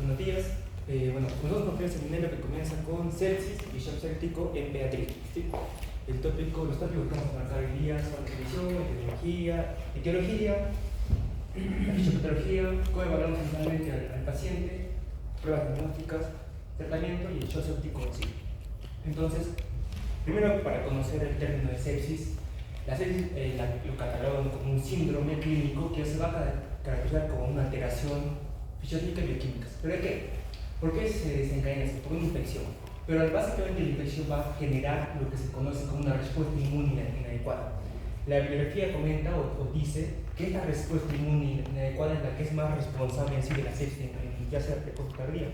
buenos días. Comenzamos con el seminario que comienza con sepsis y shock séptico en pediatría. ¿Sí? Los tópicos que vamos a tratar hoy día son la definición, etiología, la fisiopatología, cómo evaluamos finalmente al paciente, pruebas diagnósticas, tratamiento y el shock séptico en sí. Entonces, primero, para conocer el término de sepsis, la sepsis lo catalogan como un síndrome clínico que se va a caracterizar como una alteración fisiológica y bioquímica. ¿Pero de qué? ¿Por qué se desencadena esto? Por una infección. Pero básicamente la infección va a generar lo que se conoce como una respuesta inmune inadecuada. La bibliografía comenta o dice que esta respuesta inmune inadecuada es la que es más responsable en sí de la sepsis, ya sea precoz o tardía.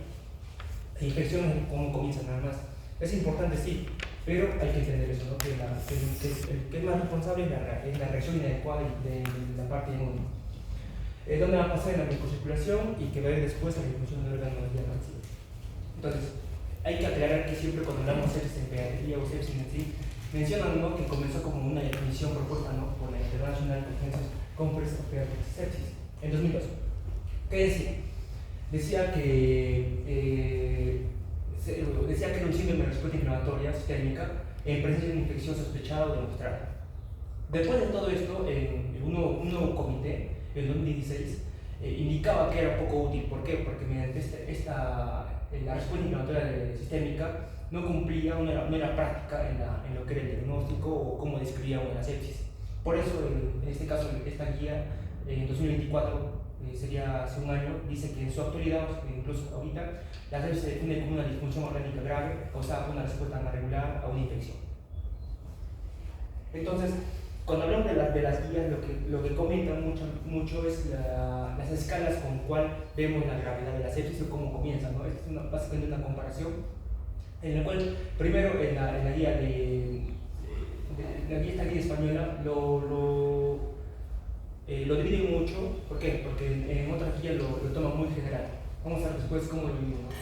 La infección es cómo comienza nada más. Es importante, sí, pero hay que entender eso, ¿no? Que el que es más responsable es la reacción inadecuada de la parte inmune. ¿Dónde va a pasar? En la microcirculación y que va a ir después a la difusión del órgano del máximo. Entonces, hay que aclarar que siempre cuando hablamos de sepsis en pediatría o sepsis en sí, mencionan, ¿no?, que comenzó como una definición propuesta, ¿no?, por la International Conference of Pediatric Sepsis en 2002. ¿Qué decía? Decía que era un síndrome de respuesta inflamatoria sistémica en presencia de una infección sospechada o demostrada. Después de todo esto, un nuevo comité, en 2016, indicaba que era poco útil. ¿Por qué? Porque mediante la respuesta inflamatoria sistémica no cumplía, no era práctica en lo que era el diagnóstico o cómo describía una sepsis. Por eso, en este caso, esta guía en 2024, sería hace un año, dice que en su actualidad, incluso ahorita, la sepsis se define como una disfunción orgánica grave causada por una respuesta no regular a una infección. Entonces, cuando hablamos de las guías, lo que comentan mucho es las escalas con cual vemos la gravedad de la sepsis o cómo comienza, ¿no? Esta es básicamente una comparación en la cual, primero, en la guía esta guía española lo dividen mucho. ¿Por qué? Porque en otras guías lo toman muy general. Vamos a ver después cómo lo dividimos.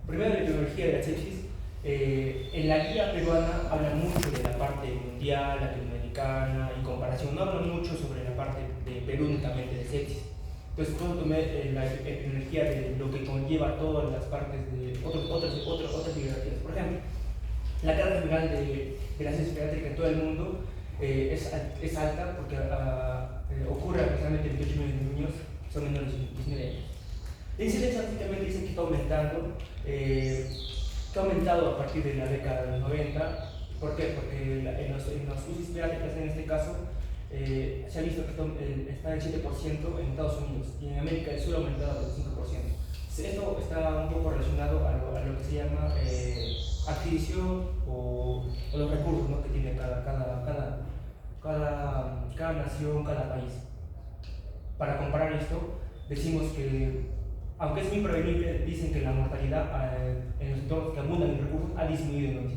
Primero, la etiología de la sepsis. En la guía peruana habla mucho de la parte mundial, latinoamericana y comparación. No habla mucho sobre la parte de Perú únicamente de sepsis. Entonces, puedo tomar la etiología de lo que conlleva todas las partes de otras bibliografías. Por ejemplo, la carga general de la sepsis pediátrica en todo el mundo es alta porque ocurre aproximadamente 28 millones de niños que son menores de 19 años. La incidencia básicamente dice que está aumentando. Que ha aumentado a partir de la década de los 90. ¿Por qué? Porque en los UCIs pediátricas, en este caso, se ha visto que está en 7% en Estados Unidos y en América del Sur ha aumentado al 25%. Esto está un poco relacionado a lo que se llama adquisición o los recursos, ¿no?, que tiene cada nación, cada país. Para comparar esto, decimos que aunque es muy prevenible, dicen que la mortalidad en los entornos que abundan en recursos ha disminuido en un 7%.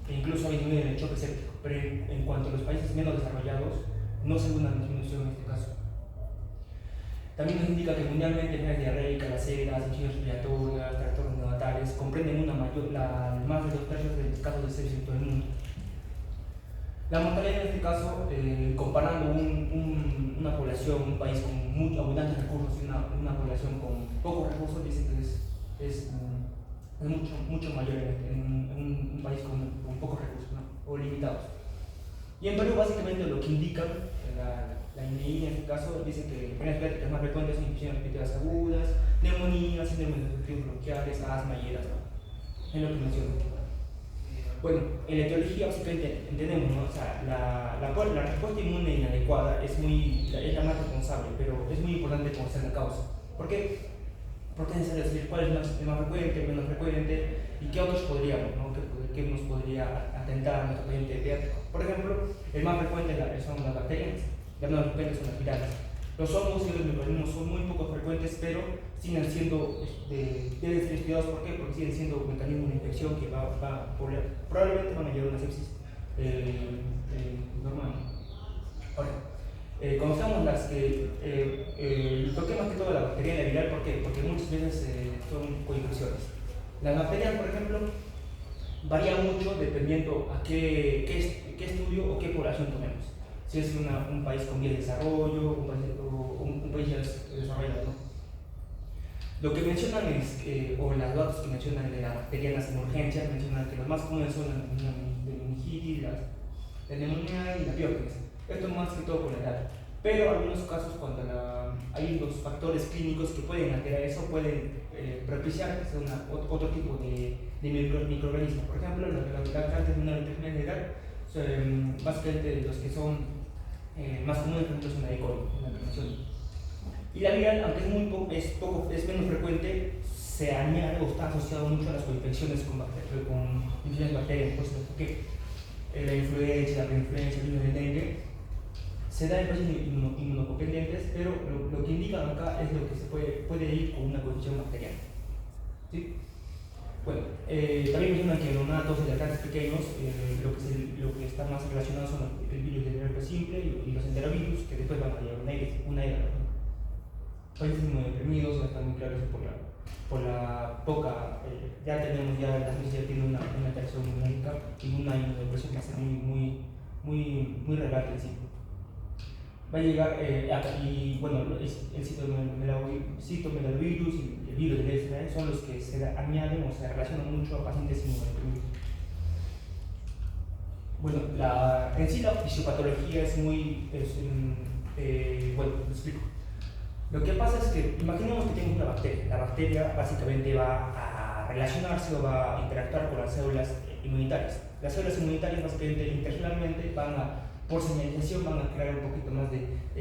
E incluso ha disminuido en el choque séptico, pero en cuanto a los países menos desarrollados, no se ve una disminución en este caso. También nos indica que mundialmente enfermedades diarreicas, gaseras, infecciones respiratorias, trastornos neonatales comprenden más de 2/3 de los casos de sepsis en todo el mundo. La mortalidad en este caso, comparando una población, un país con muy abundantes recursos y una población con pocos recursos, dice que es mucho mayor en un país con pocos recursos, ¿no?, o limitados. Y en Perú, básicamente, lo que indican la INEI en este caso, dice que enfermedades pediátricas más frecuentes son infecciones respiratorias agudas, neumonías, síndromes obstructivos bronquiales, asma y ELAs, ¿no?, es lo que menciona. Bueno, en la etiología básicamente entendemos, ¿no?, o sea, la respuesta inmune inadecuada es la más responsable, pero es muy importante conocer la causa. ¿Por qué? Porque es necesario decir cuál es el más frecuente, el menos frecuente y qué otros podríamos, ¿no?, qué nos podría atentar a nuestro paciente pediátrico. Por ejemplo, el más frecuente son las bacterias, las menos frecuentes son las virales. Los hongos y los microorganismos son muy poco frecuentes, pero siguen siendo deben ser estudiados. ¿Por qué? Porque siguen siendo mecanismos de infección que probablemente van a llevar a una sepsis normal. Ahora, conozcamos las que toqué más que todo la bacteria y la viral. ¿Por qué? Porque muchas veces son coinfecciones. Las bacterias, por ejemplo, varía mucho dependiendo a qué estudio o qué población tomemos. Si es un país con vías de desarrollo, un país ya desarrollado, ¿no? Lo que mencionan es, o las datos que mencionan de las bacterianas en urgencia, mencionan que los más comunes son la meningitis, la neumonía y la piórcoles. Esto más que todo por la edad. Pero en algunos casos, cuando hay unos factores clínicos que pueden alterar eso, pueden propiciar que sea otro tipo de microorganismo. Por ejemplo, los lactantes de una enfermedad, básicamente los que son más comunes, por ejemplo, son la E. coli, la prevención. Y la viral, aunque es menos frecuente, se añade o está asociado mucho a las infecciones con infecciones bacterianas, pues, porque la influenza, la reinfluenza, el virus del dengue, se da en pacientes inmunodependientes, pero lo que indican acá es lo que se puede ir con una condición bacteriana. ¿Sí? Bueno, también mencionan que los neonatos y lactantes pequeños, lo que está más relacionado son el virus del herpes simple y los enterovirus, que después van a llevar una era. Países muy deprimidos, ya están muy claros por la poca, ya tenemos, ya la ciencia tiene una interacción inmunológica y una inmunodepresión que hace muy relevante en sí. Va a llegar, y bueno, el citomegalovirus y el virus del SRA son los que se añaden o se relacionan mucho a pacientes inmunodeprimidos. Bueno, en sí la fisiopatología es muy, bueno, lo explico. Lo que pasa es que, imaginemos que tenemos una bacteria. La bacteria básicamente va a relacionarse o va a interactuar con las células inmunitarias. Las células inmunitarias básicamente intercelularmente por señalización van a crear un poquito más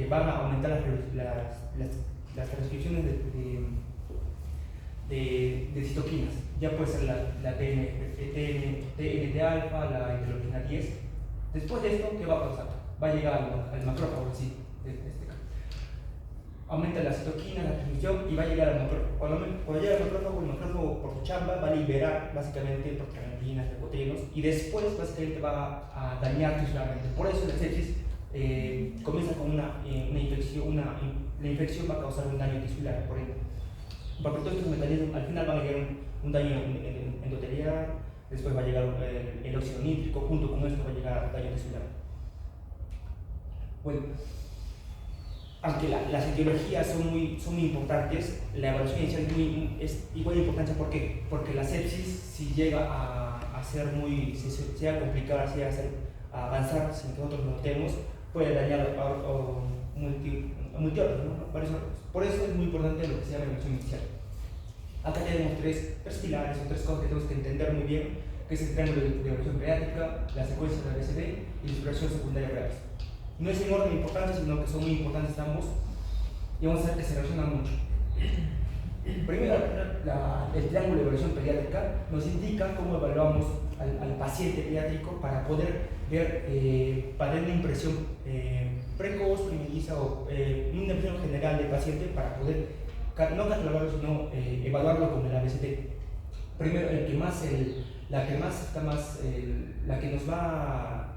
van a aumentar las transcripciones de citoquinas. Ya puede ser la TNT-alfa, la interleuquina 10. Después de esto, ¿qué va a pasar? Va a llegar al macrófago en sí, de este caso. Aumenta la citoquina, la transcripción y va a llegar al macrófago. Cuando llega al macrófago, el macrófago por su chamba va a liberar básicamente prostaglandinas, leucotrienos y después básicamente va a dañar tisularmente. Por eso la sepsis comienza con una infección, la infección va a causar un daño tisular, por ejemplo. Porque todos estos mecanismos al final van a llegar un daño endotelial, después va a llegar el óxido nítrico, junto con esto va a llegar daño tisular. Bueno, aunque las etiologías son muy importantes, la evaluación inicial es igual de importancia. ¿Por qué? Porque la sepsis, si llega a ser si llega a complicar, si llega a avanzar sin que nosotros lo notemos, puede dañar a multiórganos, ¿no? Varios órganos. Por eso es muy importante lo que se llama evaluación inicial. Acá tenemos tres pilares o tres cosas que tenemos que entender muy bien, que es el triángulo de evaluación pediátrica, la secuencia de la ABCD y la exploración secundaria real. No es en orden de importancia, sino que son muy importantes ambos y vamos a ver que se relacionan mucho. Primero, el triángulo de evaluación pediátrica nos indica cómo evaluamos al paciente pediátrico para poder ver, para tener una impresión precoz, primeriza o una impresión general del paciente para poder no catalogarlo, sino evaluarlo con el ABCD. Primero, la que nos va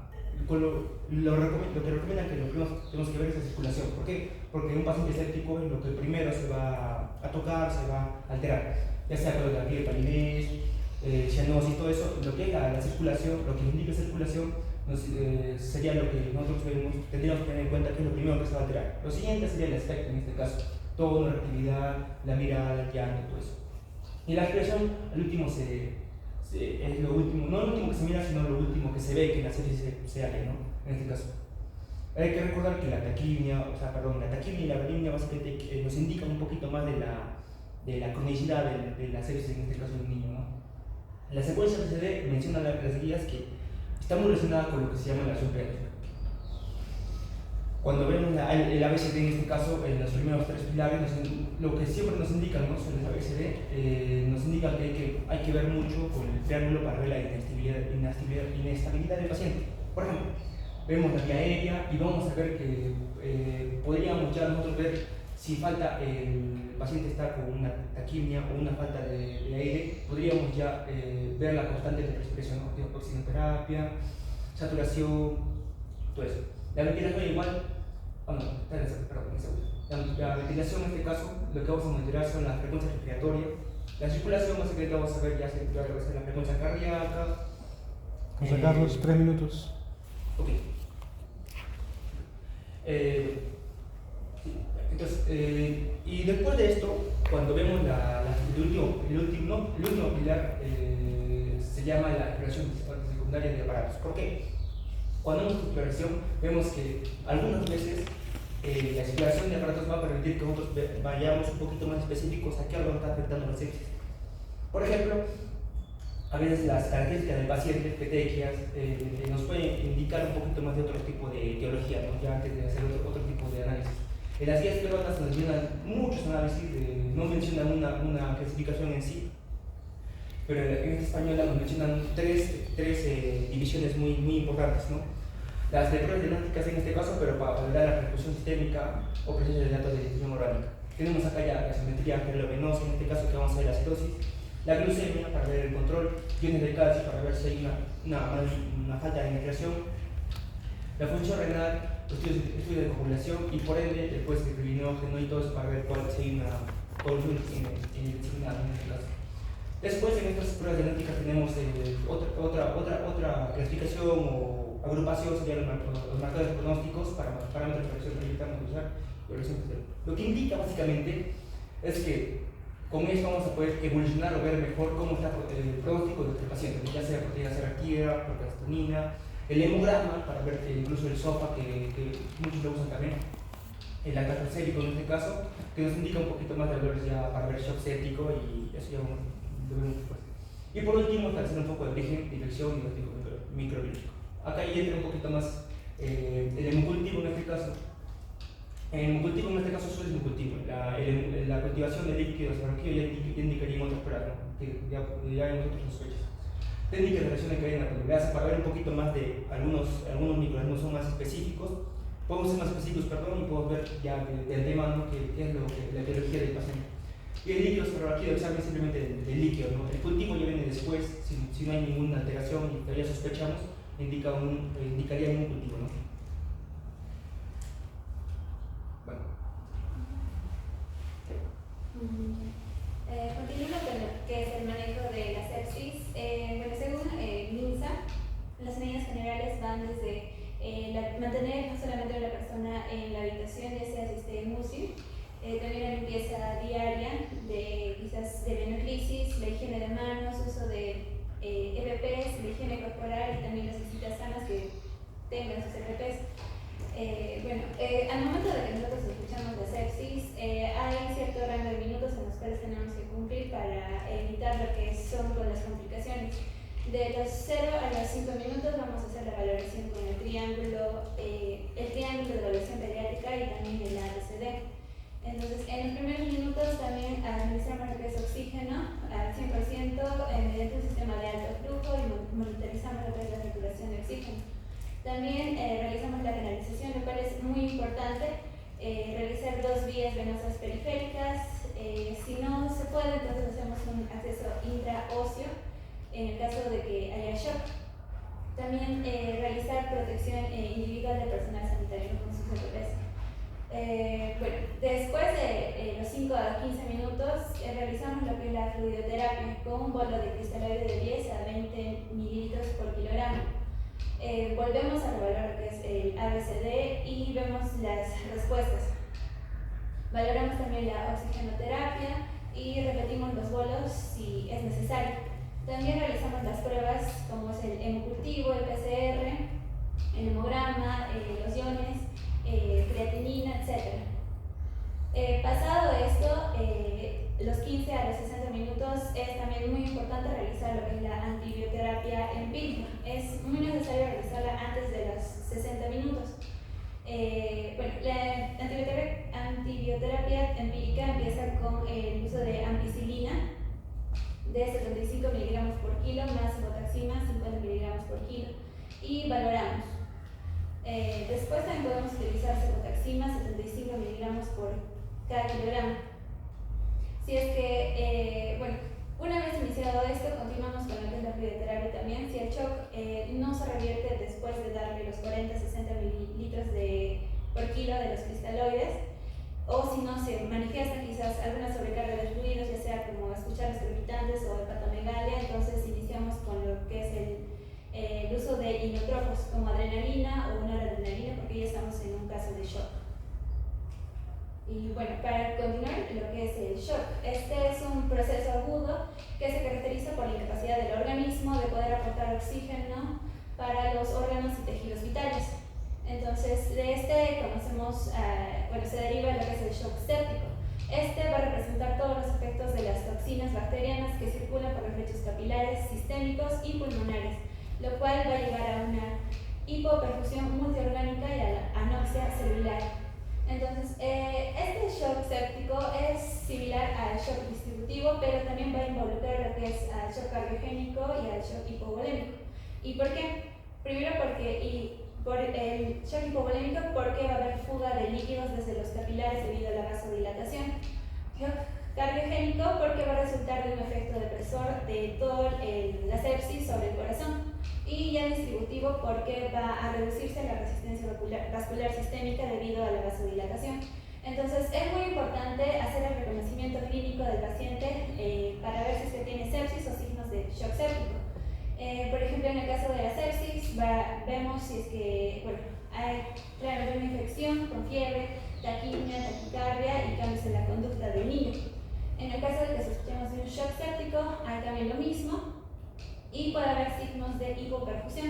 lo que recomienda que lo primero tenemos que ver es la circulación. ¿Por qué? Porque un paciente escéptico es lo que primero se va a tocar, se va a alterar, ya sea con la piel, palidez, cianosis, todo eso. Lo que es la circulación, lo que indica circulación, sería lo que nosotros tendríamos que tener en cuenta que es lo primero que se va a alterar. Lo siguiente sería el aspecto, en este caso, tono, la reactividad, la mirada, el llanto, todo eso. Y la respiración, al último es lo último, no lo último que se mira, sino lo último que se ve que en la sepsis se hace, ¿no? En este caso. Hay que recordar que la taquimia y la aritmia básicamente nos indican un poquito más de la cronicidad de la sepsis, en este caso en un niño, ¿no? La secuencia ABCD menciona las guías que está muy relacionada con lo que se llama la evaluación pediátrica. Cuando vemos el ABCD, en este caso, en los primeros tres pilares, lo que siempre nos indican, ¿no? Sobre el ABCD, nos indica que hay que ver mucho con el triángulo para ver la inestabilidad del paciente. Por ejemplo, vemos la vía aérea y vamos a ver que podríamos ya nosotros ver si el paciente está con una taquimia o una falta de aire, podríamos ya ver la constante de respiración, oxigenoterapia, saturación, todo eso. La ventilación igual, la ventilación en este caso, lo que vamos a monitorear son las frecuencias respiratorias. La circulación, básicamente vamos a ver ya la frecuencia cardíaca. José Carlos, 3 minutos. Ok. Entonces, y después de esto, cuando vemos el último pilar, se llama la exploración secundaria de aparatos. ¿Por qué? Cuando vemos exploración, vemos que algunas veces la exploración de aparatos va a permitir que nosotros vayamos un poquito más específicos a qué algo está afectando la sepsis. Por ejemplo, a veces las características del paciente, petecias, nos pueden indicar un poquito más de otro tipo de etiología, ¿no? Ya antes de hacer otro tipo de análisis. En las guías peruanas nos mencionan muchos análisis, no mencionan una clasificación en sí, pero en esta española nos mencionan tres divisiones muy importantes, ¿no? Las de pruebas diagnósticas en este caso, pero para valorar la repercusión sistémica o presencia de datos de difusión orgánica. Tenemos acá ya la gasometría arteriovenosa, en este caso que vamos a ver la citosis, la glucemia para ver el control, iones de calcio para ver si hay una falta de nitración, la función renal, estudios de coagulación y por ende después el criminógeno y todo eso para ver si hay una corrupción en este caso. Después en estas pruebas diagnósticas tenemos otra clasificación o agrupación, serían los marcadores pronósticos para parámetros de presión proyectamos usar y evaluación posterior. Lo que indica básicamente es que con esto vamos a poder evolucionar o ver mejor cómo está el pronóstico de nuestro paciente, ya sea proteína C reactiva, procrastinina, el hemograma para ver incluso el SOFA que muchos lo usan también, el acatosérico en este caso, que nos indica un poquito más de valores ya para ver shock séptico y eso ya lo vemos después. Y por último, para hacer un poco de origen, dirección y diagnóstico microbiológico. Acá ya entra un poquito más el hemocultivo en este caso. El hemocultivo en este caso solo es hemocultivo. La cultivación de líquidos arqueos ya indicaría en otras pruebas, ¿no? Que ya hay otras sospechas. Técnicas de reacción de cadena polimerasa para ver un poquito más de algunos microorganismos son más específicos. Podemos ser más específicos, y podemos ver ya de antemano qué es la etiología del paciente. Y el líquido esperorraquídeo examen simplemente del líquido, ¿no? El cultivo ya viene después, si no hay ninguna alteración y todavía sospechamos, indicaría un cultivo, ¿no? Bueno. Continuando con lo que es el manejo de la sepsis, bueno, según MINSA, las medidas generales van desde mantener no solamente a la persona en la habitación, ya sea si esté en UCI, también la limpieza diaria de quizás de venoclisis, la higiene de manos, uso de EPPs, la higiene corporal y también las visitas sanas que tengan sus EPPs. Al momento de que nosotros escuchamos de sepsis, hay cierto rango de minutos en los cuales tenemos que cumplir para evitar lo que son con las complicaciones. De los 0 a los 5 minutos vamos a hacer la valoración con el triángulo de evaluación pediátrica y también el ABCD. Entonces, en los primeros minutos también administramos lo que es oxígeno al 100% mediante un sistema de alto flujo y monitorizamos lo que es la saturación de oxígeno. También realizamos la canalización, lo cual es muy importante, realizar 2 vías venosas periféricas. Si no se puede, entonces hacemos un acceso intraóseo en el caso de que haya shock. También realizar protección individual del personal sanitario con sus EPPs. Después de los 5 a 15 minutos realizamos lo que es la fluidoterapia con un bolo de cristaloide de 10 a 20 mililitros por kilogramo. Volvemos a evaluar lo que es el ABCD y vemos las respuestas. Valoramos también la oxigenoterapia y repetimos los bolos si es necesario. También realizamos las pruebas como es el hemocultivo, el PCR, el hemograma, los iones, creatinina, etc. Pasado esto, los 15 a los 60 minutos es también muy importante realizar lo que es la antibioterapia empírica. Es muy necesario realizarla antes de los 60 minutos. La antibioterapia empírica empieza con el uso de ampicilina de 75 miligramos por kilo más cefotaxima 50 miligramos por kilo y valoramos. Después también podemos utilizar cefotaxima 75 miligramos por cada kilogramo. Si es que, una vez iniciado esto, continuamos con lo que es la fluidoterapia también. Si el shock no se revierte después de darle los 40-60 mililitros por kilo de los cristaloides, o si no se manifiesta quizás alguna sobrecarga de fluidos, ya sea como escuchar los crepitantes o hepatomegalia, entonces iniciamos con lo que es el uso de inotropos como adrenalina o noradrenalina, porque ya estamos en un caso de shock. Y bueno, para continuar, lo que es el shock. Este es un proceso agudo que se caracteriza por la incapacidad del organismo de poder aportar oxígeno para los órganos y tejidos vitales. Entonces, de este conocemos, se deriva lo que es el shock séptico. Este va a representar todos los efectos de las toxinas bacterianas que circulan por los lechos capilares, sistémicos y pulmonares, lo cual va a llevar a una hipoperfusión multiorgánica y a la anoxia celular. Entonces, este shock séptico es similar al shock distributivo, pero también va a involucrar lo que es al shock cardiogénico y al shock hipovolémico. ¿Y por qué? Primero por el shock hipovolémico, porque va a haber fuga de líquidos desde los capilares debido a la vasodilatación. Shock cardiogénico, porque va a resultar de un efecto depresor de toda la sepsis sobre el corazón. Y ya distributivo, porque va a reducirse la resistencia vascular sistémica debido a la vasodilatación. Entonces, es muy importante hacer el reconocimiento clínico del paciente para ver si es que tiene sepsis o signos de shock séptico. Por ejemplo, en el caso de la sepsis, vemos si es que hay claramente una infección con fiebre, taquimia, taquicardia y cambios en la conducta del niño. En el caso de que sospechemos de un shock séptico, hay también lo mismo y puede haber signos de hipoperfusión.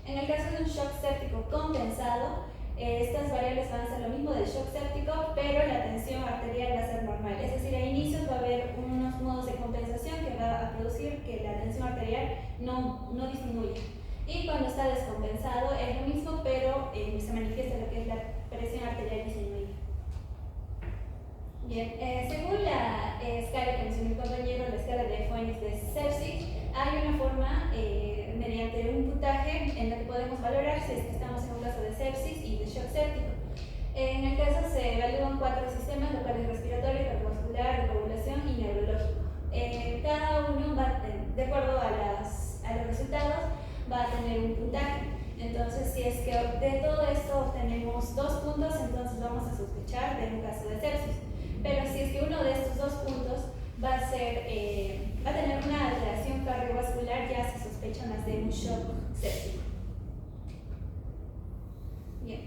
En el caso de un shock séptico compensado, estas variables van a ser lo mismo del shock séptico, pero la tensión arterial va a ser normal. Es decir, a inicios va a haber unos modos de compensación que va a producir que la tensión arterial no disminuya. Y cuando está descompensado es lo mismo, pero se manifiesta lo que es la presión arterial disminuida. Bien, según la escala que mencionó mi compañero, la escala de Fuentes de sepsis, hay una forma mediante un puntaje en la que podemos valorar si es que estamos en un caso de sepsis y de shock séptico. En el caso se evalúan 4 sistemas, lo cual es respiratorio, cardiovascular, coagulación y neurológico. Cada uno va, de acuerdo a los resultados, va a tener un puntaje. Entonces, si es que de todo esto obtenemos 2 puntos, entonces vamos a sospechar de un caso de sepsis. Pero si es que uno de estos 2 puntos va a tener una alteración cardiovascular, ya se sospecha más de un shock séptico. Bien.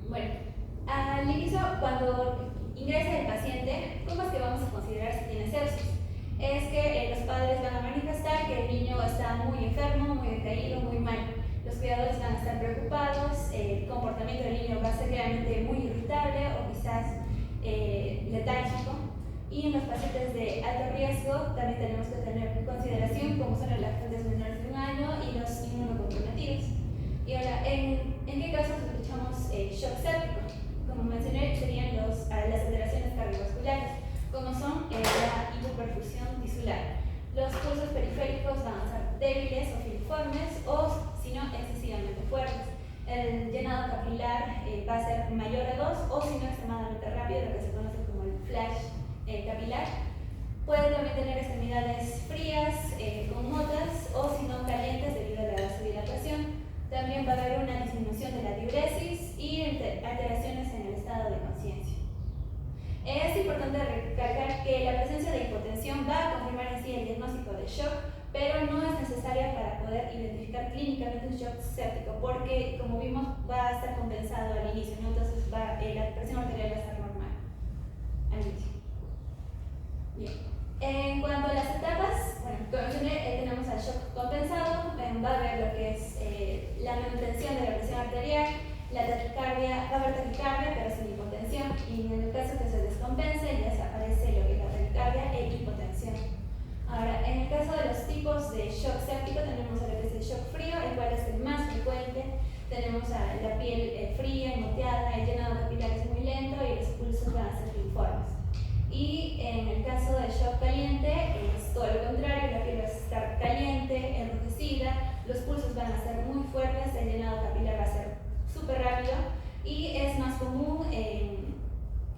Bueno, al inicio, cuando ingresa el paciente, ¿cómo es que vamos a considerar si tiene sepsis? Es que los padres van a manifestar que el niño está muy enfermo, muy decaído, muy mal. Los cuidadores van a estar preocupados, el comportamiento del niño va a ser realmente muy irritable o quizás letárgico. Y en los pacientes de alto riesgo también tenemos que tener en consideración como son los lactantes menores de 1 año y los inmunocomprometidos. Y ahora, ¿en qué casos sospechamos shock séptico? Como mencioné, serían las alteraciones cardiovasculares, como son la hipoperfusión tisular. Los pulsos periféricos van a ser débiles o filiformes o, si no, excesivamente fuertes. El llenado capilar va a ser mayor a 2 o, si no, extremadamente rápido, lo que se conoce como el flash capilar. Puede también tener extremidades frías, con motas o, si no, calientes debido a la vasodilatación. También va a haber una disminución de la diuresis y alteraciones en el estado de conciencia. Es importante recalcar que la presencia de hipotensión va a confirmar en sí el diagnóstico de shock, pero no es necesaria para poder identificar clínicamente un shock séptico, porque, como vimos, va a estar compensado al inicio, ¿no? Entonces la presión arterial va a estar normal al inicio. Bien. En cuanto a las etapas, como mencioné, tenemos al shock compensado, va a haber lo que es la manutención de la presión arterial, la taquicardia, va a haber taquicardia pero sin hipotensión, y en el caso que se descompense ya se aparece lo que es la taquicardia e hipotensión. Ahora, en el caso de los tipos de shock séptico tenemos lo que es el shock frío, el cual es el más frecuente. Tenemos a la piel fría, moteada, el llenado capilar es muy lento y los pulsos van a ser uniformes. Y en el caso del shock caliente es todo lo contrario, la piel va a estar caliente, enrojecida, los pulsos van a ser muy fuertes, el llenado capilar va a ser súper rápido y es más común en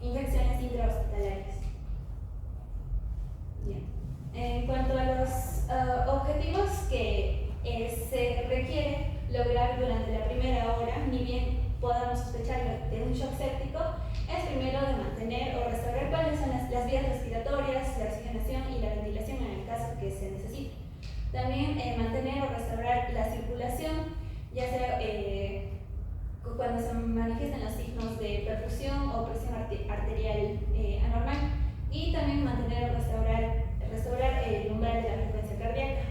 infecciones intrahospitalarias. Bien. En cuanto a los objetivos que se requiere lograr durante la primera hora, ni bien podamos sospechar de un shock séptico, es primero de mantener o restaurar cuáles son las vías respiratorias, la oxigenación y la ventilación en el caso que se necesite. También mantener o restaurar la circulación, ya sea cuando se manifiestan los signos de perfusión o presión arterial anormal, y también mantener o restaurar el umbral de la frecuencia cardíaca.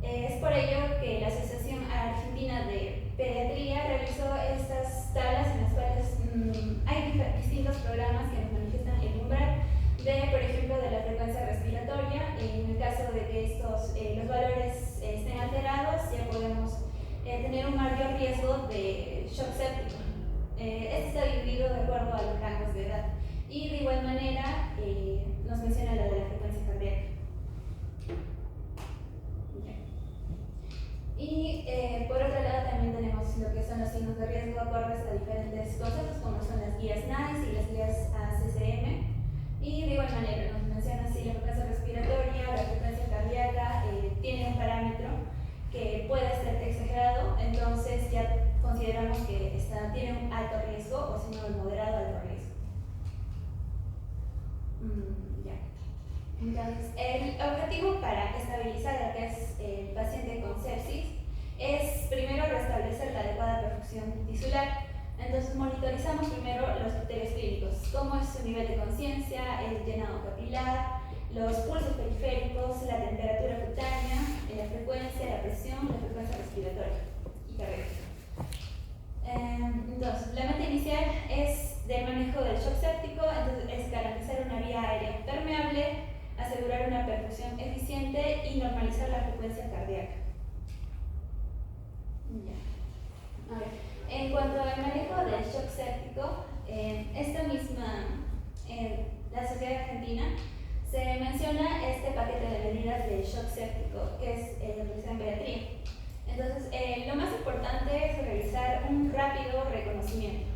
Es por ello que la Asociación Argentina de Pediatría realizó estas tablas en las cuales hay distintos programas que nos manifiestan el umbral de, por ejemplo, de la frecuencia respiratoria. En el caso de que los valores estén alterados, ya podemos tener un mayor riesgo de shock séptico. Este está dividido de acuerdo a los rangos de edad. Y de igual manera nos menciona la de la frecuencia cardíaca. Y por otro lado también tenemos lo que son los signos de riesgo acordes a diferentes conceptos, como son las guías NICE y las guías ACCM. Y de igual manera nos menciona si la frecuencia respiratoria o la frecuencia cardíaca tiene un parámetro que puede ser exagerado, entonces ya consideramos que tiene un alto riesgo, o si no, un moderado alto riesgo. Entonces, el objetivo para estabilizar a lo que es el paciente con sepsis es primero restablecer la adecuada perfusión tisular. Entonces, monitorizamos primero los criterios clínicos, como es su nivel de conciencia, el llenado capilar, los pulsos periféricos, la temperatura cutánea, la frecuencia, la presión, la frecuencia respiratoria y cardíaca. Entonces, la meta inicial es del manejo del shock séptico, entonces es garantizar una vía aérea permeable, asegurar una perfusión eficiente y normalizar la frecuencia cardíaca. A ver, en cuanto al manejo del shock séptico, la Sociedad Argentina se menciona este paquete de medidas de shock séptico que es realizado en pediatría. Entonces, lo más importante es realizar un rápido reconocimiento.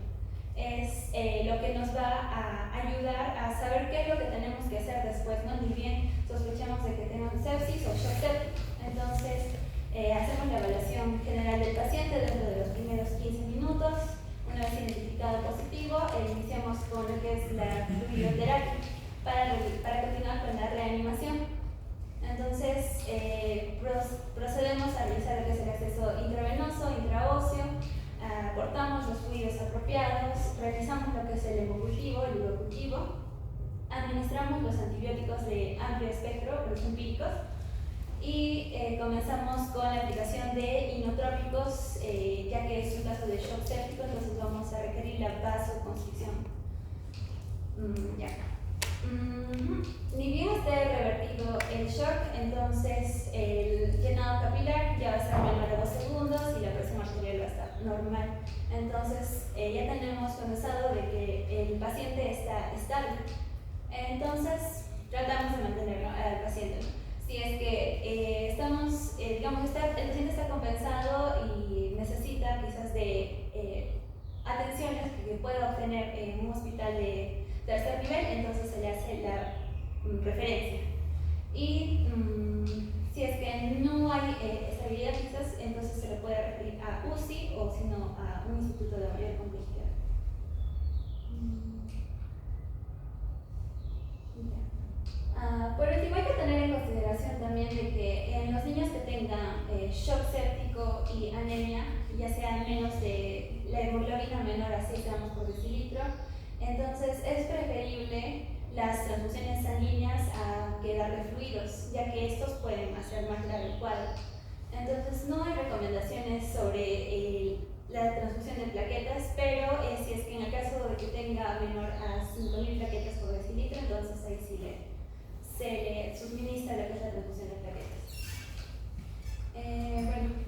Es lo que nos va a ayudar a saber qué es lo que tenemos que hacer después, ¿no? Ni bien sospechamos de que tengan sepsis o shock séptico. Entonces, hacemos la evaluación general del paciente dentro de los primeros 15 minutos. Una vez identificado positivo, iniciamos con lo que es la fluidoterapia para continuar con la reanimación. Entonces, procedemos a realizar lo que es el acceso intravenoso, intraóseo, aportamos los fluidos apropiados, realizamos lo que es el hemocultivo, el urocultivo, administramos los antibióticos de amplio espectro, los empíricos, y comenzamos con la aplicación de inotrópicos, ya que es un caso de shock séptico, entonces vamos a requerir la vasoconstricción. Ni bien esté revertido el shock, entonces el llenado capilar ya va a estar menor a 2 segundos y la presión arterial va a estar normal. Entonces ya tenemos constatado de que el paciente está estable. Entonces tratamos de mantenerlo al paciente. Si es que el paciente está compensado y necesita quizás de atenciones que pueda obtener en un hospital de tercer nivel, entonces se le hace la referencia. Y si es que no hay estabilidad quizás, entonces se le puede referir a UCI o si no a un instituto de mayor complejidad. Por último, hay que tener en consideración también de que en los niños que tengan shock séptico y anemia, ya sea menos de la hemoglobina menor a 6 gramos por decilitro, entonces es preferible las transfusiones sanguíneas a que darle fluidos, ya que estos pueden hacer más grave el cuadro. Entonces no hay recomendaciones sobre la transfusión de plaquetas, pero si es que en el caso de que tenga menor a 5.000 plaquetas por decilitro, entonces ahí sí se le suministra lo que es la transfusión de plaquetas.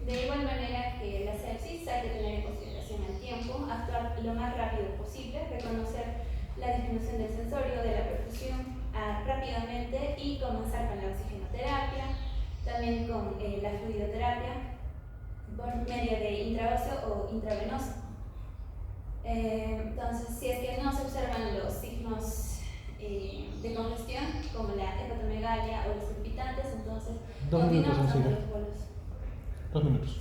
De igual manera que la sepsis hay que tener en consideración el tiempo, actuar lo más rápido posible, reconocer la disminución del sensorio, de la perfusión rápidamente y comenzar con la oxigenoterapia, también con la fluidoterapia por medio de intraóseo o intravenoso. Entonces, si es que no se observan los signos de congestión, como la hepatomegalia o los palpitantes, entonces 2 minutos continuamos dando los bolos. 2 minutos.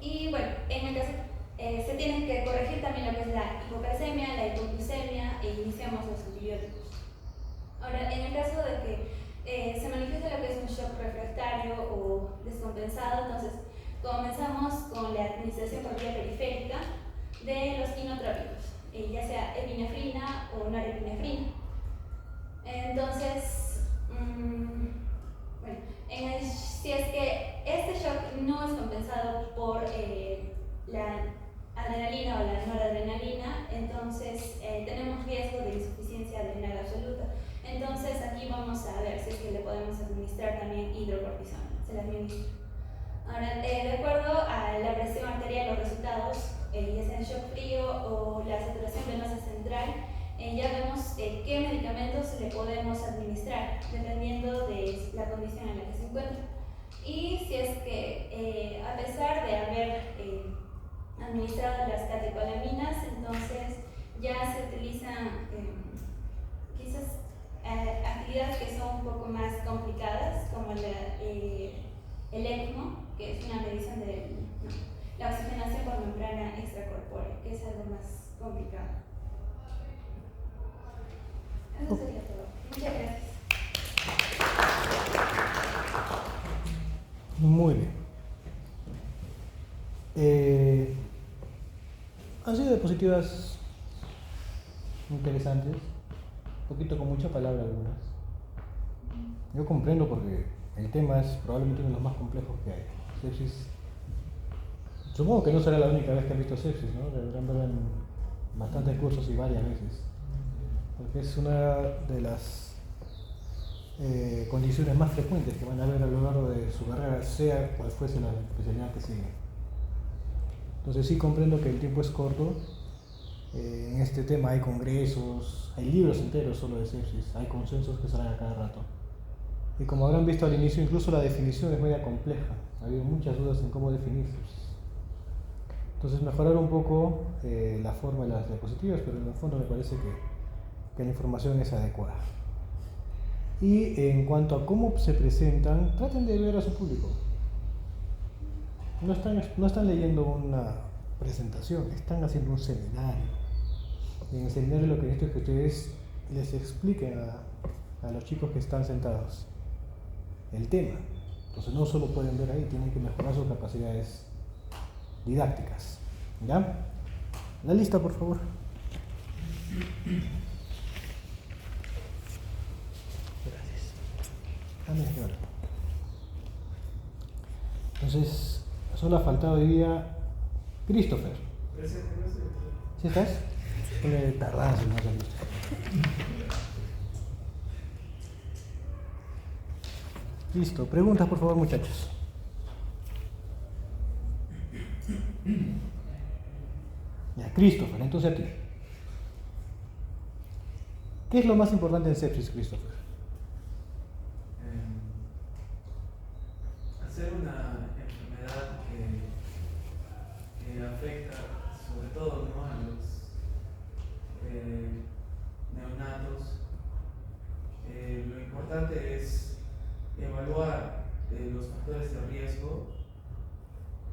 Y bueno, en el caso se tienen que corregir también lo que es la hipocalcemia, la hipoglucemia e iniciamos los antibióticos. Ahora, en el caso de que se manifieste lo que es un shock refractario o descompensado, entonces Comenzamos con la administración por vía periférica de los inotrópicos, ya sea epinefrina o norepinefrina. Entonces, bueno, si es que este shock no es compensado por la adrenalina o la noradrenalina, entonces tenemos riesgo de insuficiencia adrenal absoluta. Entonces aquí vamos a ver si es que le podemos administrar también hidrocortisona. Se la administra. Ahora, de acuerdo a la presión arterial, los resultados, ya sea en shock frío o la saturación venosa central, ya vemos qué medicamentos le podemos administrar, dependiendo de la condición en la que se encuentra. Y si es que, a pesar de haber administrado las catecolaminas, entonces ya se utilizan quizás actividades que son un poco más complicadas, como el ECMO, que es una medición de la oxigenación por membrana extracorpórea, que es algo más complicado. Eso sería todo. Muchas gracias. Muy bien. Han sido diapositivas interesantes, un poquito con mucha palabra algunas. Yo comprendo porque el tema es probablemente uno de los más complejos que hay. Sepsis. Supongo que no será la única vez que han visto sepsis, ¿no? Deberán verla en bastantes cursos y varias veces. Porque es una de las condiciones más frecuentes que van a ver a lo largo de su carrera, sea cual fuese la especialidad que siga. Entonces sí comprendo que el tiempo es corto. En este tema hay congresos, hay libros enteros solo de sepsis, hay consensos que salen a cada rato. Y como habrán visto al inicio, incluso la definición es media compleja. Ha habido muchas dudas en cómo definir sepsis. Entonces mejorar un poco la forma de las diapositivas, pero en el fondo me parece que la información es adecuada. Y en cuanto a cómo se presentan, traten de ver a su público. No están leyendo una presentación, están haciendo un seminario. Y en el seminario lo que necesito es que ustedes les expliquen a los chicos que están sentados el tema. Entonces no solo pueden ver ahí, tienen que mejorar sus capacidades didácticas. ¿Ya? La lista, por favor. Gracias. Mira, qué bueno. Entonces, solo ha faltado hoy día Christopher. ¿Sí estás? Ponle tardanza en no salir. Listo. Preguntas, por favor, muchachos. Ya, Christopher, entonces a ti. ¿Qué es lo más importante en sepsis, Christopher? Hacer una enfermedad que afecta sobre todo, ¿no?, a los neonatos. Lo importante es evaluar los factores de riesgo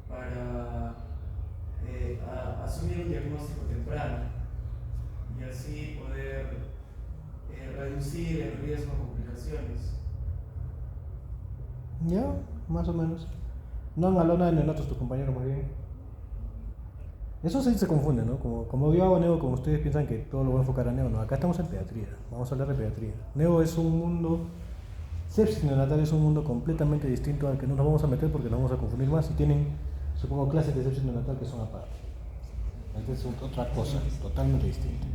para asumir un diagnóstico temprano y así poder reducir el riesgo de complicaciones. Ya, más o menos. No han hablado nada de neonatos tus compañeros, muy bien. Eso sí se confunde, ¿no? Como yo hago neo, como ustedes piensan que todo lo voy a enfocar a neo, no, acá estamos en pediatría, vamos a hablar de pediatría. Neo es un mundo, sepsis neonatal es un mundo completamente distinto al que no nos vamos a meter porque nos vamos a confundir más y tienen, supongo, clases de sepsis neonatal que son aparte. Entonces es otra cosa, totalmente distinta.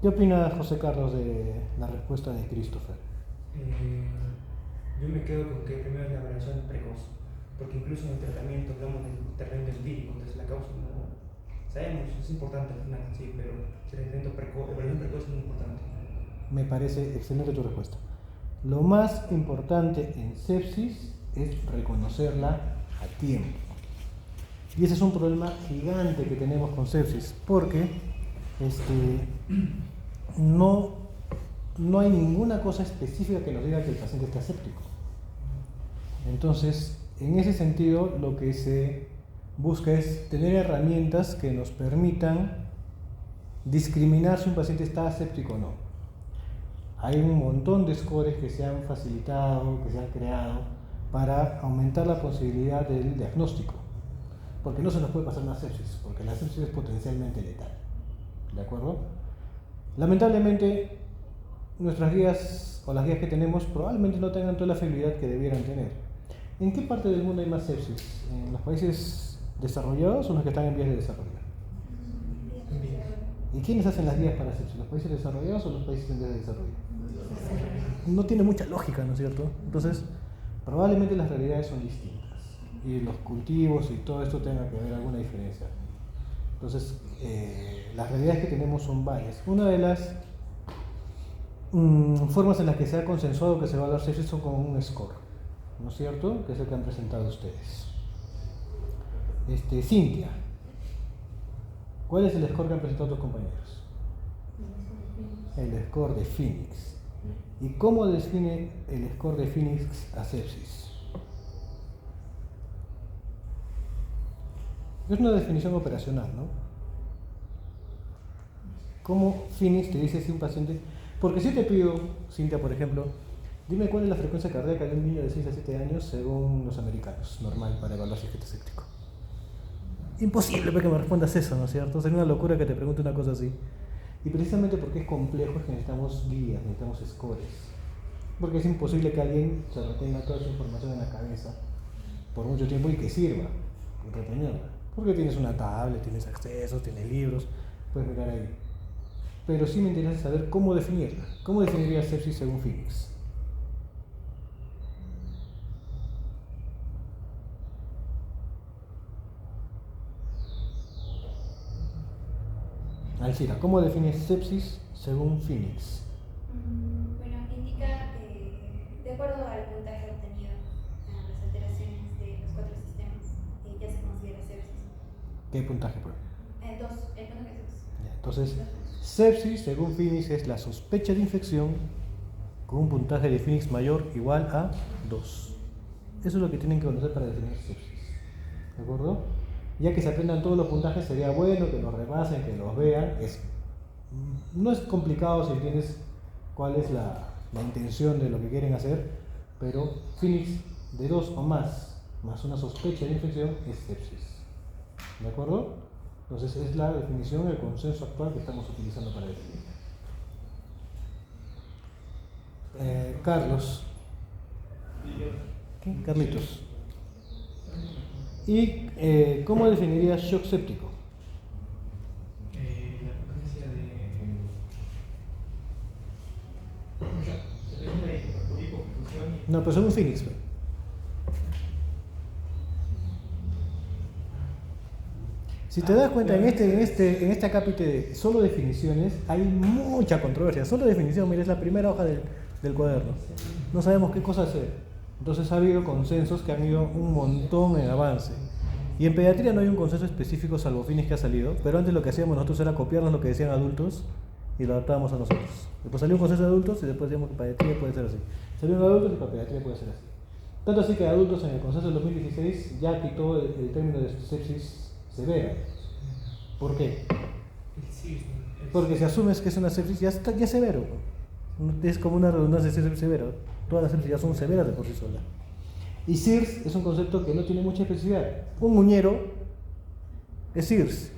¿Qué opina José Carlos de la respuesta de Christopher? Yo me quedo con que primero es la evaluación precoz, porque incluso en el tratamiento hablamos del tratamiento empírico, entonces la causa no sabemos, es importante al final, sí, pero el evaluación precoz es muy importante. Me parece excelente tu respuesta. Lo más importante en sepsis es reconocerla a tiempo. Y ese es un problema gigante que tenemos con sepsis, porque no hay ninguna cosa específica que nos diga que el paciente está séptico. Entonces, en ese sentido, lo que se busca es tener herramientas que nos permitan discriminar si un paciente está séptico o no. Hay un montón de scores que se han facilitado, que se han creado para aumentar la posibilidad del diagnóstico, porque no se nos puede pasar una sepsis, porque la sepsis es potencialmente letal, ¿de acuerdo? Lamentablemente, nuestras guías o las guías que tenemos probablemente no tengan toda la fiabilidad que debieran tener. ¿En qué parte del mundo hay más sepsis? ¿En los países desarrollados o en los que están en vías de desarrollo? ¿Y quiénes hacen las guías para sepsis? ¿Los países desarrollados o los países en vías de desarrollo? No tiene mucha lógica, ¿no es cierto? Entonces, probablemente las realidades son distintas y los cultivos y todo esto tenga que haber alguna diferencia. Entonces, las realidades que tenemos son varias. Una de las formas en las que se ha consensuado que se va a dar sepsis son con un score, ¿no es cierto? Que es el que han presentado ustedes. Cintia, ¿cuál es el score que han presentado tus compañeros? El score de Phoenix. ¿Y cómo define el score de Phoenix a sepsis? Es una definición operacional, ¿no? ¿Cómo Phoenix te dice si un paciente... Porque si te pido, Cintia, por ejemplo, dime cuál es la frecuencia cardíaca de un niño de 6 a 7 años según los americanos, normal para evaluar si es séptico. Imposible que me respondas eso, ¿no es cierto? Sería una locura que te pregunte una cosa así. Y precisamente porque es complejo es que necesitamos guías, necesitamos scores. Porque es imposible que alguien se retenga toda esa información en la cabeza por mucho tiempo y que sirva retenerla. Porque tienes una tablet, tienes acceso, tienes libros, puedes mirar ahí. Pero sí me interesa saber cómo definirla. ¿Cómo definiría sepsis según Phoenix? Alcira, ¿cómo defines sepsis según Phoenix? Bueno, indica, de acuerdo al puntaje obtenido en las alteraciones de los 4 sistemas, ya se considera sepsis. ¿Qué puntaje, pues? El puntaje es 2. Entonces, sepsis según Phoenix es la sospecha de infección con un puntaje de Phoenix mayor o igual a 2. Eso es lo que tienen que conocer para definir sepsis. ¿De acuerdo? Ya que se aprendan todos los puntajes, sería bueno que los repasen, que los vean. No es complicado si entiendes cuál es la intención de lo que quieren hacer, pero Phoenix de 2 o más una sospecha de infección es sepsis. ¿De acuerdo? Entonces es la definición, el consenso actual que estamos utilizando para definir. Carlos. ¿Qué? Carlitos. ¿Y cómo definirías shock séptico? La frecuencia de hipofusión. No, pero según Phoenix. Si te das cuenta, en este capítulo de solo definiciones hay mucha controversia. Solo definición, mira, es la primera hoja del cuaderno. No sabemos qué cosa hacer. Entonces ha habido consensos que han ido un montón en avance. Y en pediatría no hay un consenso específico salvo Phoenix que ha salido, pero antes lo que hacíamos nosotros era copiarnos lo que decían adultos y lo adaptábamos a nosotros. Después salió un consenso de adultos y después decíamos que pediatría puede ser así. Salió un adultos y para pediatría puede ser así. Tanto así que adultos en el consenso del 2016 ya quitó el término de sepsis severa. ¿Por qué? Porque si asumes que es una sepsis ya es severo. Es como una redundancia de sepsis severo. Todas las sepsis ya son severas de por sí solas. Y SIRS es un concepto que no tiene mucha especificidad. Un muñero es SIRS.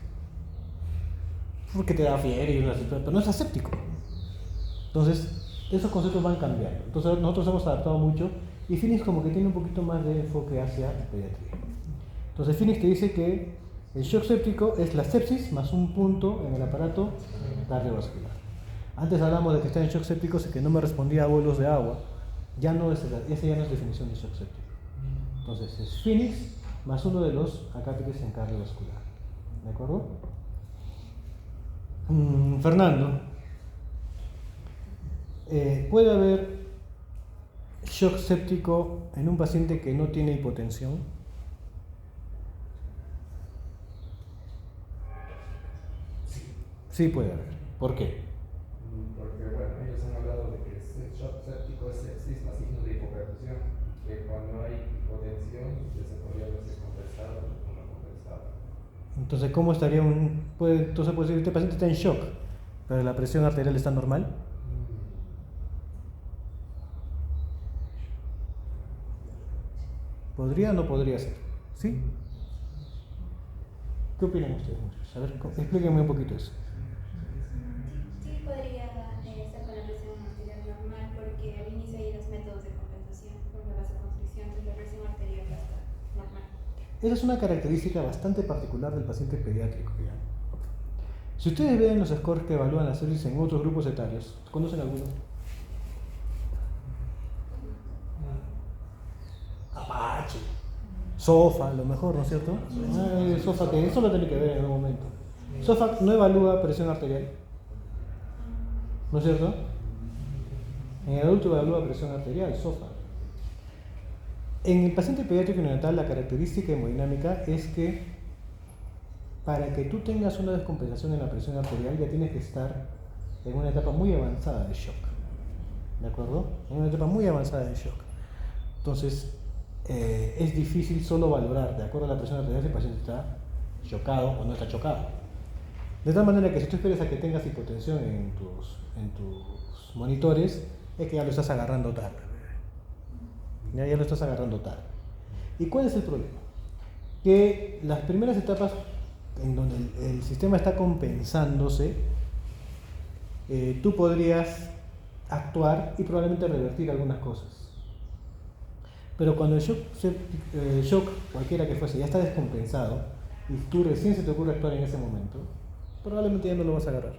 Porque te da fiebre y una situación, pero no es aséptico. Entonces, esos conceptos van cambiando. Entonces, nosotros hemos adaptado mucho y Phoenix como que tiene un poquito más de enfoque hacia la pediatría. Entonces, Phoenix te dice que el shock séptico es la sepsis más un punto en el aparato cardiovascular. Antes hablamos de que está en shock séptico, que no me respondía a bolos de agua. Esa ya no es definición de shock séptico. Entonces es Phoenix más uno de los acápites en cardiovascular. ¿De acuerdo? Fernando, ¿puede haber shock séptico en un paciente que no tiene hipotensión? Sí puede haber. ¿Por qué? Porque, bueno, ellos han hablado de que el shock séptico es sepsis más signo de hipoperfusión, que cuando hay hipotensión el desarrollo es compensado o no compensado. Entonces, ¿cómo estaría entonces puede decir, este paciente está en shock, pero la presión arterial está normal? ¿Podría o no podría ser? ¿Sí? ¿Qué opinan ustedes, muchachos? A ver, explíquenme un poquito eso. Sí, podría estar con la presión arterial normal porque al inicio hay dos métodos de compensación, por la vasoconstricción, entonces la presión arterial va a estar normal. Esa es una característica bastante particular del paciente pediátrico, ¿ya? Si ustedes ven los scores que evalúan la sepsis en otros grupos etarios, ¿conocen alguno? Apache, SOFA, a lo mejor, ¿no es cierto? SOFA, que eso lo tiene que ver en algún momento. SOFA no evalúa presión arterial, ¿no es cierto? En el adulto evalúa presión arterial, SOFA. En el paciente pediátrico neonatal la característica hemodinámica es que para que tú tengas una descompensación en la presión arterial ya tienes que estar en una etapa muy avanzada de shock, ¿de acuerdo? En una etapa muy avanzada de shock. Entonces es difícil solo valorar de acuerdo a la presión arterial si el paciente está chocado o no está chocado. De tal manera que si tú esperas a que tengas hipotensión en tus monitores es que ya lo estás agarrando tarde. Ya lo estás agarrando tarde. ¿Y cuál es el problema? Que las primeras etapas en donde el sistema está compensándose, tú podrías actuar y probablemente revertir algunas cosas. Pero cuando el shock, cualquiera que fuese, ya está descompensado y tú recién se te ocurre actuar en ese momento, probablemente ya no lo vas a agarrar.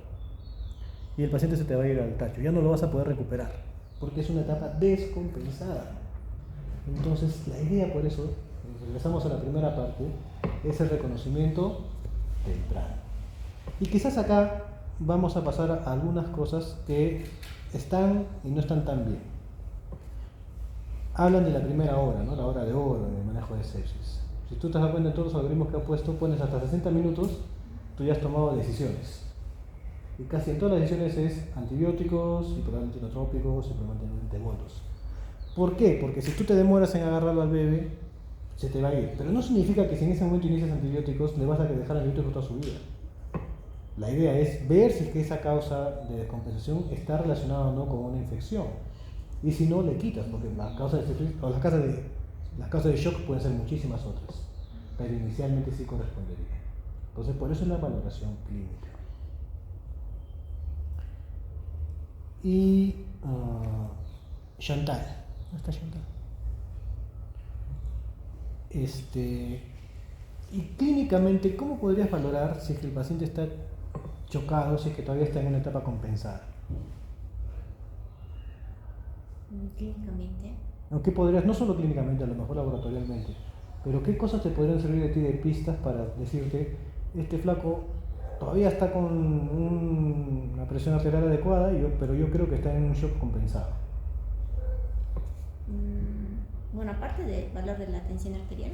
Y el paciente se te va a ir al tacho, ya no lo vas a poder recuperar, porque es una etapa descompensada. Entonces, la idea, por eso, regresamos a la primera parte, es el reconocimiento temprano. Y quizás acá vamos a pasar a algunas cosas que están y no están tan bien. Hablan de la primera hora, ¿no? La hora de oro en el manejo de sepsis. Si tú te das cuenta en todos los algoritmos que he puesto, pones hasta 60 minutos, tú ya has tomado decisiones. Y casi en todas las decisiones es antibióticos, y probablemente inotrópicos, y probablemente bolos. ¿Por qué? Porque si tú te demoras en agarrarlo al bebé, se te va a ir. Pero no significa que si en ese momento inicias antibióticos, le vas a dejar antibióticos toda su vida. La idea es ver si es que esa causa de descompensación está relacionada o no con una infección. Y si no, le quitas, porque las causas de shock pueden ser muchísimas otras. Pero inicialmente sí correspondería. Entonces, por eso es la valoración clínica. Y Chantal. ¿Dónde está Chantal? Y clínicamente, ¿cómo podrías valorar si es que el paciente está chocado, si es que todavía está en una etapa compensada? Clínicamente. ¿Qué podrías, no solo clínicamente, a lo mejor laboratorialmente, pero qué cosas te podrían servir de ti de pistas para decirte, este flaco todavía está con una presión arterial adecuada, pero yo creo que está en un shock compensado? Bueno, aparte del valor de la tensión arterial.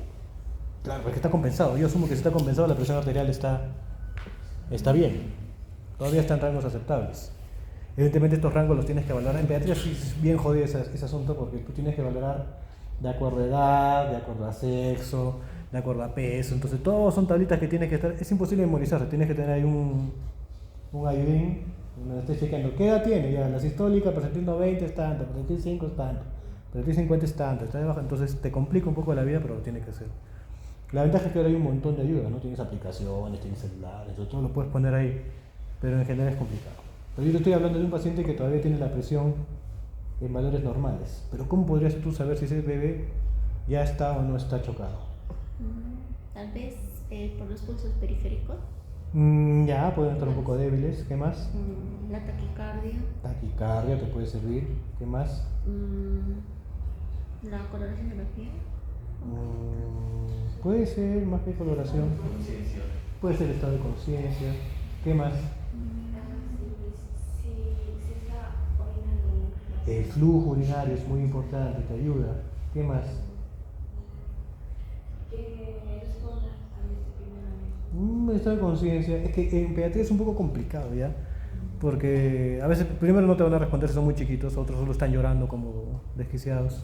Claro, porque está compensado. Yo asumo que si está compensado la presión arterial está bien. Todavía está en rangos aceptables. Evidentemente estos rangos los tienes que valorar. En pediatría sí es bien jodido ese asunto porque tú tienes que valorar de acuerdo a edad, de acuerdo a sexo, de acuerdo a peso. Entonces todos son tablitas que tienes que estar. Es imposible memorizarse. Tienes que tener ahí un ayudín donde estés chequeando. ¿Qué edad tiene? Ya la sistólica, percentil 90 es tanto, percentil 5 es tanto, percentil 50 es tanto, está de baja. Entonces te complica un poco la vida, pero lo tienes que hacer. La ventaja es que ahora hay un montón de ayuda, ¿no? Tienes aplicaciones, tienes celulares, todo lo puedes poner ahí, pero en general es complicado. Pero yo te estoy hablando de un paciente que todavía tiene la presión en valores normales. Pero ¿cómo podrías tú saber si ese bebé ya está o no está chocado? Tal vez por los pulsos periféricos. Ya, pueden estar un poco débiles. ¿Qué más? La taquicardia. Taquicardia te puede servir. ¿Qué más? La coloración de la piel. Puede ser más que coloración. Puede ser estado de conciencia. ¿Qué más? El flujo urinario es muy importante, te ayuda. ¿Qué más? Que responda a primeramente. Estado de conciencia. Es que en pediatría es un poco complicado, ¿ya? Porque a veces primero no te van a responder si son muy chiquitos, otros solo están llorando como desquiciados.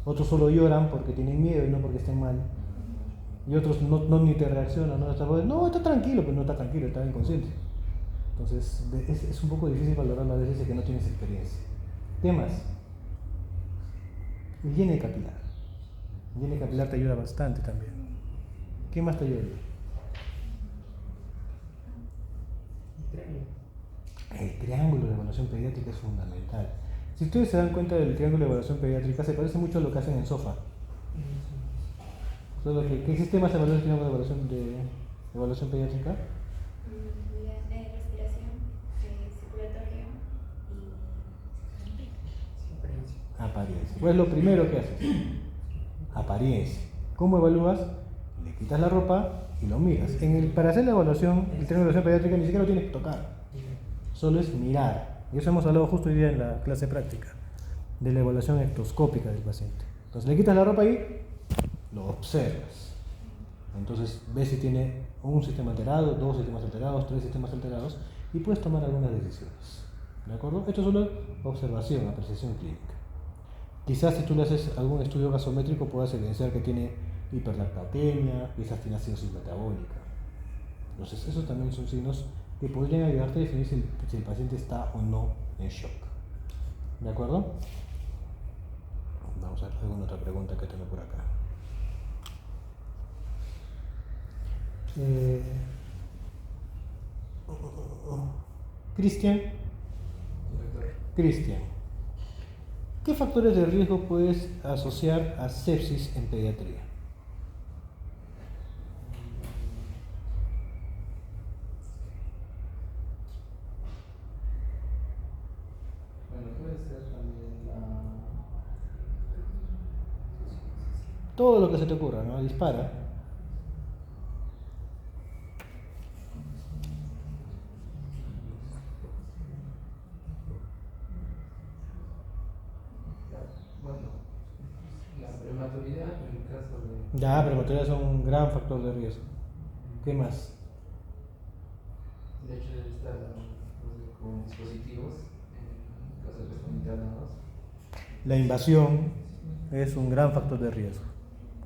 Otros solo lloran porque tienen miedo y no porque estén mal. Y otros no ni te reaccionan, no está tranquilo, pero no está tranquilo, está inconsciente. Entonces es un poco difícil valorarlo a veces que no tienes experiencia. ¿Qué más? Higiene capilar. La higiene capilar te ayuda bastante también. ¿Qué más te ayuda? El triángulo de evaluación pediátrica es fundamental. Si ustedes se dan cuenta del triángulo de evaluación pediátrica, se parece mucho a lo que hacen en SOFA. Solo que, ¿qué sistemas evalúa el triángulo de evaluación pediátrica? Respiración, circulatorio y Apariencia. Pues lo primero que haces, apariencia. ¿Cómo evalúas? Le quitas la ropa y lo miras. Para hacer la evaluación, el triángulo de evaluación pediátrica ni siquiera lo tienes que tocar. Solo es mirar. Y eso hemos hablado justo hoy día en la clase práctica, de la evaluación ectoscópica del paciente. Entonces le quitas la ropa y lo observas. Entonces ves si tiene un sistema alterado, dos sistemas alterados, tres sistemas alterados y puedes tomar algunas decisiones. ¿De acuerdo? Esto es solo observación, apreciación clínica. Quizás si tú le haces algún estudio gasométrico puedas evidenciar que tiene hiperlactatemia, quizás tiene acidosis metabólica. Entonces esos también son signos que podrían ayudarte a definir si el paciente está o no en shock. ¿De acuerdo? Vamos a ver alguna otra pregunta que tengo por acá. Cristian, ¿qué factores de riesgo puedes asociar a sepsis en pediatría? Bueno, puede ser también Todo lo que se te ocurra, ¿no? Dispara. la prematuridad en el caso de... Ya, prematuridad es un gran factor de riesgo. ¿Qué más? De hecho, de estar con dispositivos en caso de que estén internados. La invasión es un gran factor de riesgo.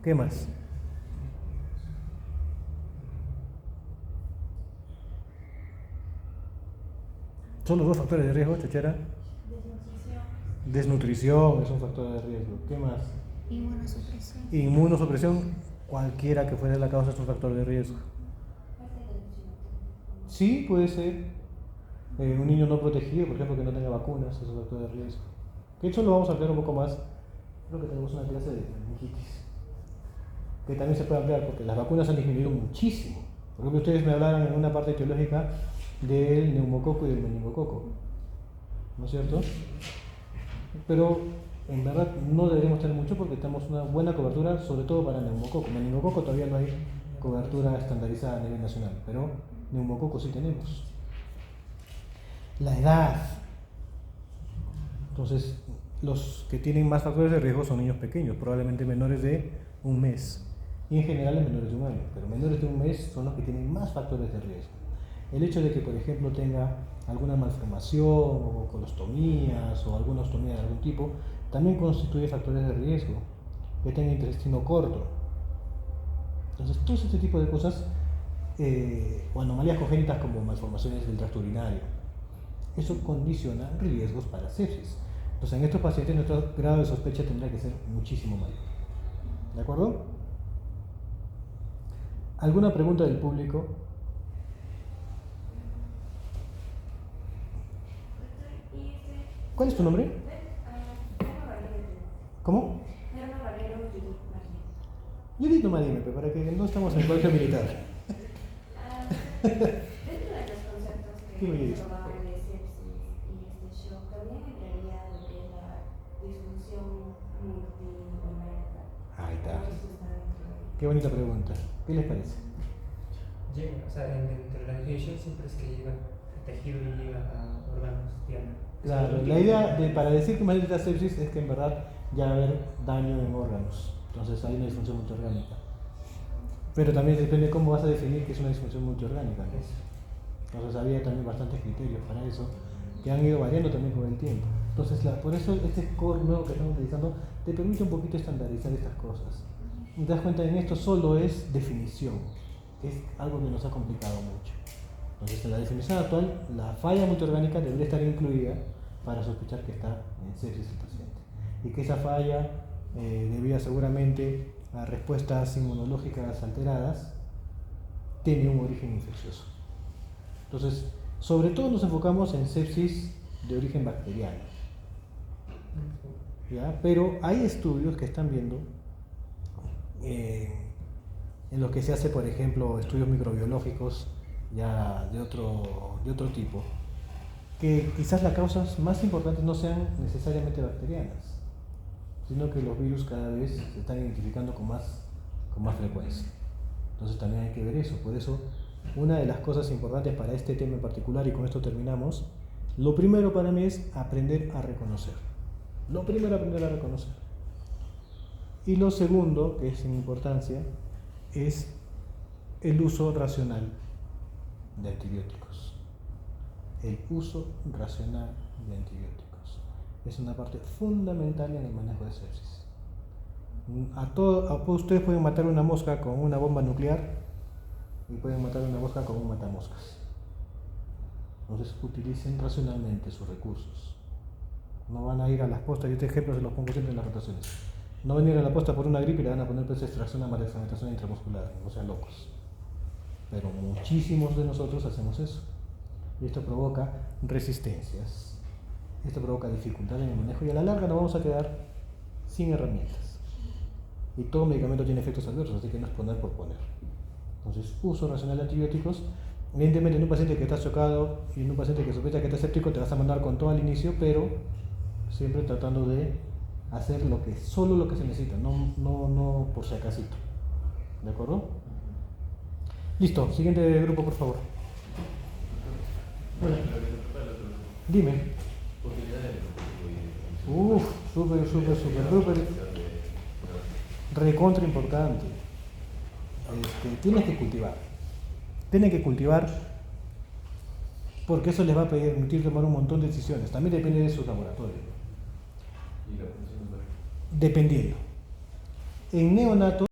¿Qué más? Son los dos factores de riesgo, Chochera. Desnutrición es un factor de riesgo. ¿Qué más? Inmunosupresión. Inmunosupresión, cualquiera que fuera la causa es un factor de riesgo. Sí, puede ser. Un niño no protegido, por ejemplo, que no tenga vacunas, es un factor de riesgo. De hecho, lo vamos a ampliar un poco más. Creo que tenemos una clase de meningitis, que también se puede ampliar porque las vacunas han disminuido muchísimo. Por ejemplo, ustedes me hablaron en una parte etiológica del neumococo y del meningococo, ¿no es cierto? Pero en verdad no deberíamos tener mucho porque tenemos una buena cobertura, sobre todo para neumococo. Meningococo todavía no hay cobertura estandarizada a nivel nacional, pero neumococo sí tenemos. La edad. Entonces, los que tienen más factores de riesgo son niños pequeños, probablemente menores de un mes. Y en general menores de un año, pero menores de un mes son los que tienen más factores de riesgo. El hecho de que, por ejemplo, tenga alguna malformación o colostomías o alguna ostomía de algún tipo, también constituye factores de riesgo. Que tenga intestino corto. Entonces, todo este tipo de cosas, o anomalías congénitas como malformaciones del tracto urinario, eso condiciona riesgos para sepsis. Entonces, en estos pacientes nuestro grado de sospecha tendrá que ser muchísimo mayor. ¿De acuerdo? ¿Alguna pregunta del público? ¿Cuál es tu nombre? ¿Cómo? Judith nomás dime, para que no estamos en el colegio militar. Dentro de los conceptos que Dime, Judith. probaban de sepsis y shock, también entraría lo que es la disfunción multiorgánica. Ahí está. No sé si está dentro de- Qué bonita pregunta. ¿Qué les parece? Llega, o sea, dentro de la shock siempre es que llega a tejido y llega a órganos, tierra. Claro, la idea para decir que maldita sepsis es que en verdad ya va a haber daño en órganos. Entonces hay una disfunción multiorgánica. Pero también depende cómo vas a definir que es una disfunción multiorgánica, ¿no? Entonces había también bastantes criterios para eso, que han ido variando también con el tiempo. Entonces, por eso este score nuevo que estamos utilizando te permite un poquito estandarizar estas cosas. Y te das cuenta, en esto solo es definición, que es algo que nos ha complicado mucho. Entonces, en la definición actual, la falla multiorgánica debería estar incluida para sospechar que está en sepsis el paciente. Y que esa falla debido seguramente a respuestas inmunológicas alteradas, tiene un origen infeccioso. Entonces, sobre todo nos enfocamos en sepsis de origen bacteriano, ¿ya? Pero hay estudios que están viendo en los que se hace, por ejemplo, estudios microbiológicos ya de otro tipo, que quizás las causas más importantes no sean necesariamente bacterianas, sino que los virus cada vez se están identificando con más frecuencia. Entonces también hay que ver eso. Por eso, una de las cosas importantes para este tema en particular, y con esto terminamos, lo primero para mí es aprender a reconocer. Lo primero, aprender a reconocer. Y lo segundo, que es en importancia, es el uso racional de antibióticos. El uso racional de antibióticos es una parte fundamental en el manejo de sepsis. Ustedes pueden matar una mosca con una bomba nuclear y pueden matar una mosca con un matamoscas. Entonces utilicen racionalmente sus recursos. No van a ir a las postas, y este ejemplo se los pongo siempre en las rotaciones. No van a ir a la posta por una gripe y le van a poner extracción a extracción intramuscular, no sean locos. Pero muchísimos de nosotros hacemos eso. Y esto provoca resistencias. Esto provoca dificultad en el manejo y a la larga nos vamos a quedar sin herramientas. Y todo medicamento tiene efectos adversos, así que no es poner por poner. Entonces, uso racional de antibióticos. Evidentemente, en un paciente que está chocado y en un paciente que sospecha que está séptico, te vas a mandar con todo al inicio, pero siempre tratando de hacer solo lo que se necesita, no por si acaso. ¿De acuerdo? Listo, siguiente grupo, por favor. Hola. Dime. Súper. Recontra importante. Tienes que cultivar porque eso les va a permitir tomar un montón de decisiones. También depende de su laboratorio. Dependiendo. En neonato